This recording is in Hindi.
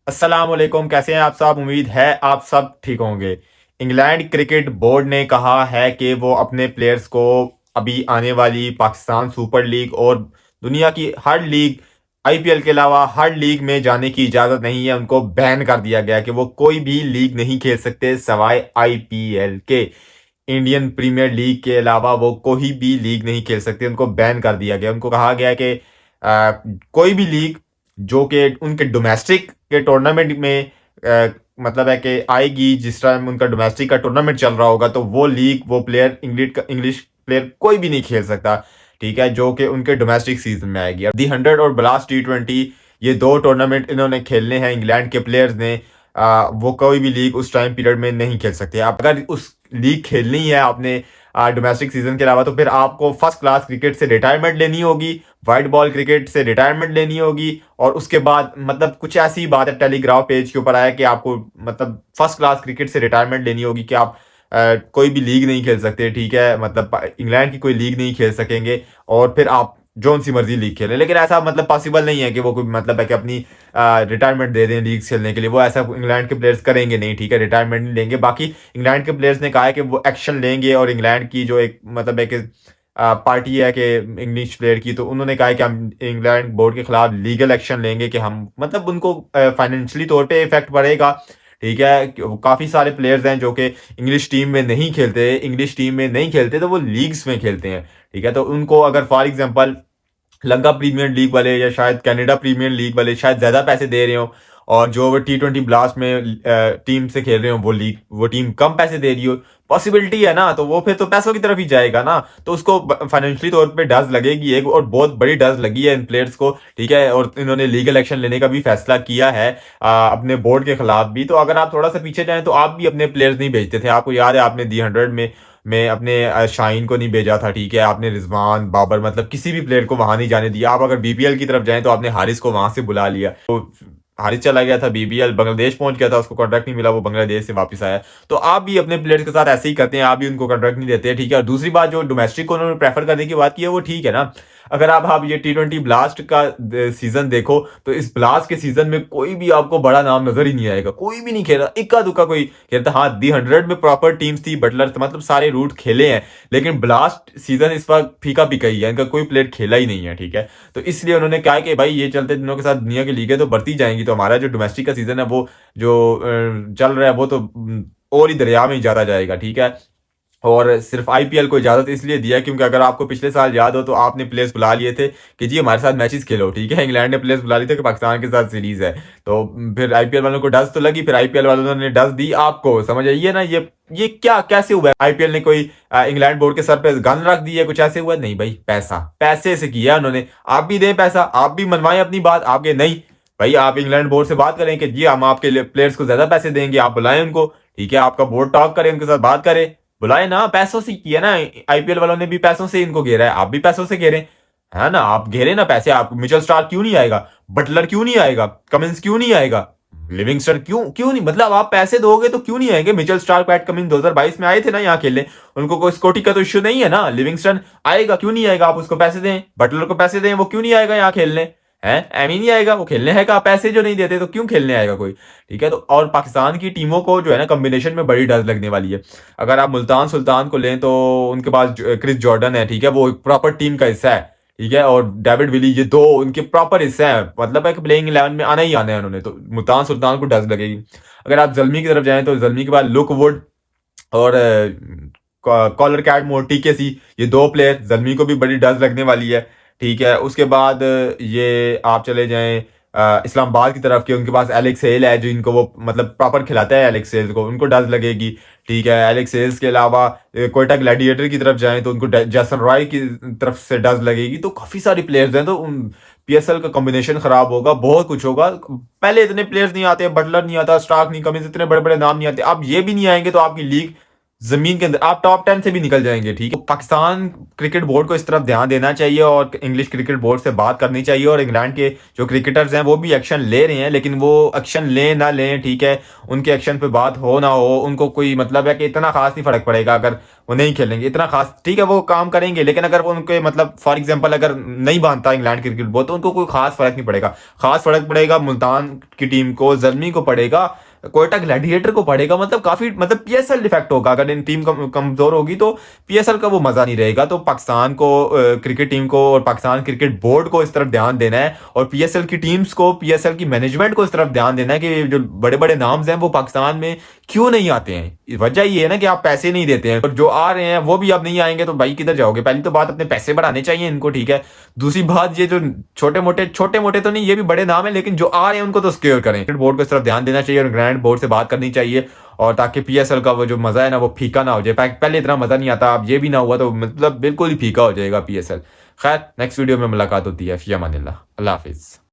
अस्सलाम वालेकुम, कैसे हैं आप सब? उम्मीद है आप सब ठीक होंगे। इंग्लैंड क्रिकेट बोर्ड ने कहा है कि वो अपने प्लेयर्स को अभी आने वाली पाकिस्तान सुपर लीग और दुनिया की हर लीग, आईपीएल के अलावा हर लीग में जाने की इजाज़त नहीं है। उनको बैन कर दिया गया कि वो कोई भी लीग नहीं खेल सकते सवाए आईपीएल के। इंडियन प्रीमियर लीग के अलावा वो कोई भी लीग नहीं खेल सकते, उनको बैन कर दिया गया। उनको कहा गया कि कोई भी लीग जो कि उनके डोमेस्टिक के टूर्नामेंट में मतलब है कि आएगी, जिस टाइम उनका डोमेस्टिक का टूर्नामेंट चल रहा होगा, तो वो लीग, वो प्लेयर, इंग्लिश प्लेयर कोई भी नहीं खेल सकता, ठीक है, जो कि उनके डोमेस्टिक सीजन में आएगी। दी 100 और ब्लास्ट T20, ये दो टूर्नामेंट इन्होंने खेलने हैं इंग्लैंड के प्लेयर्स ने। वो कोई भी लीग उस टाइम पीरियड में नहीं खेल सकते। आप अगर उस लीग खेलनी है आपने डोमेस्टिक सीजन के अलावा, तो फिर आपको फर्स्ट क्लास क्रिकेट से रिटायरमेंट लेनी होगी, वाइट बॉल क्रिकेट से रिटायरमेंट लेनी होगी। और उसके बाद मतलब कुछ ऐसी बात है, टेलीग्राफ पेज के ऊपर आया कि आपको मतलब फर्स्ट क्लास क्रिकेट से रिटायरमेंट लेनी होगी कि आप कोई भी लीग नहीं खेल सकते, ठीक है, मतलब इंग्लैंड की कोई लीग नहीं खेल सकेंगे और फिर आप जोन सी मर्जी लीग खेलें। लेकिन ऐसा मतलब पॉसिबल नहीं है कि वो कोई मतलब है कि अपनी रिटायरमेंट दे दें लीग खेलने के लिए। वो ऐसा इंग्लैंड के प्लेयर्स करेंगे नहीं, ठीक है, रिटायरमेंट नहीं लेंगे। बाकी इंग्लैंड के प्लेयर्स ने कहा है कि वो एक्शन लेंगे और इंग्लैंड की जो एक मतलब है कि पार्टी है कि इंग्लिश प्लेयर की, तो उन्होंने कहा है कि हम इंग्लैंड बोर्ड के खिलाफ लीगल एक्शन लेंगे कि हम मतलब उनको फाइनेंशियली तौर पे इफेक्ट पड़ेगा, ठीक है। काफ़ी सारे प्लेयर्स हैं जो कि इंग्लिश टीम में नहीं खेलते, तो वो लीग्स में खेलते हैं, ठीक है। तो उनको अगर for example Lanka premier league वाले या शायद कनाडा प्रीमियर लीग वाले शायद ज़्यादा पैसे दे रहे हो, और जो वो T20 ब्लास्ट में टीम से खेल रहे हो वो टीम कम पैसे दे रही हो, पॉसिबिलिटी है ना, तो वो फिर तो पैसों की तरफ ही जाएगा ना। तो उसको फाइनेंशियली तौर पे डज लगेगी एक, और बहुत बड़ी डज लगी है इन प्लेयर्स को, ठीक है। और इन्होंने लीगल एक्शन लेने का भी फैसला किया है अपने बोर्ड के खिलाफ भी। तो अगर आप थोड़ा सा पीछे जाएं तो आप भी अपने प्लेयर्स नहीं भेजते थे। आपको याद है आपने दी 100 में अपने शाहीन को नहीं भेजा था, ठीक है। आपने रिजवान, बाबर, मतलब किसी भी प्लेयर को वहां नहीं जाने दिया। आप अगर बीपीएल की तरफ जाएं तो आपने हारिस को वहां से बुला लिया। तो हारिस चला गया था बीबीएल, बांग्लादेश पहुंच गया था, उसको कॉन्ट्रैक्ट नहीं मिला, वो बांग्लादेश से वापस आया। तो आप भी अपने प्लेयर्स के साथ ऐसे ही करते हैं, आप भी उनको कॉन्ट्रैक्ट नहीं देते, ठीक है। और दूसरी बात, जो डोमेस्टिक को उन्होंने प्रेफर करने की बात की है, वो ठीक है ना। अगर आप ये T20 ब्लास्ट का सीजन देखो, तो इस ब्लास्ट के सीजन में कोई भी आपको बड़ा नाम नजर ही नहीं आएगा, कोई भी नहीं खेला, इक्का दुक्का कोई खेलता। हाँ, दी 100 में प्रॉपर टीम्स थी, बटलर, मतलब सारे रूट खेले हैं, लेकिन ब्लास्ट सीजन इस वक्त फीका पिका ही है, इनका कोई प्लेयर खेला ही नहीं है, ठीक है। तो इसलिए उन्होंने कहा कि भाई ये चलते दिनों के साथ दुनिया की लीगें तो बढ़ती जाएंगी, तो हमारा जो डोमेस्टिक का सीजन है वो जो चल रहा है वो तो और ही दरिया में ही जाता जाएगा, ठीक है। और सिर्फ आईपीएल को इजाजत इसलिए दिया क्योंकि अगर आपको पिछले साल याद हो तो आपने प्लेयर्स बुला लिए थे कि जी हमारे साथ मैचेस खेलो, ठीक है। इंग्लैंड ने प्लेयर्स बुला लिए थे कि पाकिस्तान के साथ सीरीज है। तो फिर आईपीएल वालों को डस तो लगी, फिर आईपीएल वालों ने डस दी आपको, समझ आइए ना। ये क्या कैसे हुआ है? आईपीएल ने कोई इंग्लैंड बोर्ड के सर पे गन रख दी है, कुछ ऐसे हुआ नहीं भाई। पैसे से किया उन्होंने। आप भी दें पैसा, आप भी मनवाएं अपनी बात, आपके नहीं भाई। आप इंग्लैंड बोर्ड से बात करें कि जी हम आपके प्लेयर्स को ज्यादा पैसे देंगे, आप बुलाएं उनको, ठीक है। आपका बोर्ड टॉक करे, उनके साथ बात करे, बुलाए ना। पैसों से किया ना, आईपीएल वालों ने भी पैसों से इनको घेरा है, आप भी पैसों से घेरे, है ना। आप घेरे ना पैसे। आप मिचेल स्टार्क क्यों नहीं आएगा? बटलर क्यों नहीं आएगा? कमिंस क्यों नहीं आएगा? लिविंगस्टन क्यों क्यों नहीं? मतलब आप पैसे दोगे तो क्यों नहीं आएंगे? मिचेल स्टार्क, पैट कमिंस 2022 में आए थे ना यहाँ खेलने, उनको कोई सिक्योरिटी का तो इश्यू नहीं है ना। लिविंगस्टन आएगा, क्यों नहीं आएगा? आप उसको पैसे दें, बटलर को पैसे दें, वो क्यों नहीं आएगा यहाँ खेलने? है एमी नहीं आएगा, वो खेलने है का? पैसे जो नहीं देते तो क्यों खेलने आएगा कोई, ठीक है। तो और पाकिस्तान की टीमों को जो है ना कॉम्बिनेशन में बड़ी डर लगने वाली है। अगर आप मुल्तान सुल्तान को लें तो उनके पास क्रिस जॉर्डन है, ठीक है, वो एक प्रॉपर टीम का हिस्सा है, ठीक है। और डेविड विली, ये दो उनके प्रॉपर हिस्से हैं, मतलब है कि प्लेइंग 11 में आना ही आना है उन्होंने। तो मुल्तान सुल्तान को डर लगेगी। अगर आप जल्मी की तरफ जाएं तो जल्मी के बाद लुक वुड और कॉलर कैट मोर्टी के सी, ये दो प्लेयर, जल्मी को भी बड़ी डज लगने वाली है, ठीक है। उसके बाद ये आप चले जाएं इस्लामाबाद की तरफ के, उनके पास एलेक्स हेल है जो इनको वो मतलब प्रॉपर खिलाता है, एलेक्स हेल को, उनको डज लगेगी, ठीक है। एलेक्स हेल्स के अलावा कोयटा ग्लैडिएटर की तरफ जाएं तो उनको जैसन रॉय की तरफ से डज लगेगी। तो काफ़ी सारे प्लेयर्स हैं, तो पीएसएल का कॉम्बिनेशन खराब होगा, बहुत कुछ होगा। पहले इतने प्लेयर्स नहीं आते, बटलर नहीं आता, स्टार्क नहीं, कमिंस, इतने बड़े बड़े नाम नहीं आते। अब ये भी नहीं आएंगे तो आपकी लीग जमीन के अंदर आप टॉप 10 से भी निकल जाएंगे। ठीक है, तो पाकिस्तान क्रिकेट बोर्ड को इस तरफ ध्यान देना चाहिए और इंग्लिश क्रिकेट बोर्ड से बात करनी चाहिए, और इंग्लैंड के जो क्रिकेटर्स हैं वो भी एक्शन ले रहे हैं, लेकिन वो एक्शन लें ना लें, ठीक है, उनके एक्शन पे बात हो ना हो, उनको कोई मतलब है कि इतना खास नहीं फर्क पड़ेगा अगर वो नहीं खेलेंगे, इतना खास ठीक है वो काम करेंगे, लेकिन अगर वो उनके मतलब फॉर एग्जांपल अगर नहीं बांधता इंग्लैंड क्रिकेट बोर्ड तो उनको कोई खास फर्क नहीं पड़ेगा। खास फर्क पड़ेगा मुल्तान की टीम को, जर्मी को पड़ेगा, कोयटा ग्लैडिएटर को पड़ेगा, मतलब काफी मतलब पीएसएल डिफेक्ट होगा। अगर इन टीम कमजोर होगी तो पीएसएल का वो मजा नहीं रहेगा। तो पाकिस्तान को क्रिकेट टीम को और पाकिस्तान क्रिकेट बोर्ड को इस तरफ ध्यान देना है, और पीएसएल की टीम्स को, पीएसएल की मैनेजमेंट को इस तरफ ध्यान देना है कि जो बड़े बड़े नाम्स हैं वो पाकिस्तान में क्यों नहीं आते हैं। वजह ये है ना कि आप पैसे नहीं देते हैं, और जो आ रहे हैं वो भी अब नहीं आएंगे, तो भाई किधर जाओगे। पहली तो बात अपने पैसे बढ़ाने चाहिए इनको, ठीक है। दूसरी बात ये जो छोटे मोटे तो नहीं, ये भी बड़े नाम है, लेकिन जो आ रहे हैं उनको तो सिक्योर करें। क्रिकेट बोर्ड को इस तरफ ध्यान देना चाहिए और ग्रैंड बोर्ड से बात करनी चाहिए, और ताकि पीएसएल का वो जो मजा है ना वो फीका ना हो जाए। पहले इतना मजा नहीं आता, अब ये भी ना हुआ तो मतलब बिल्कुल ही फीका हो जाएगा पीएसएल। खैर नेक्स्ट वीडियो में मुलाकात होती है। फी अमानिल्लाह, अल्लाह हाफिज।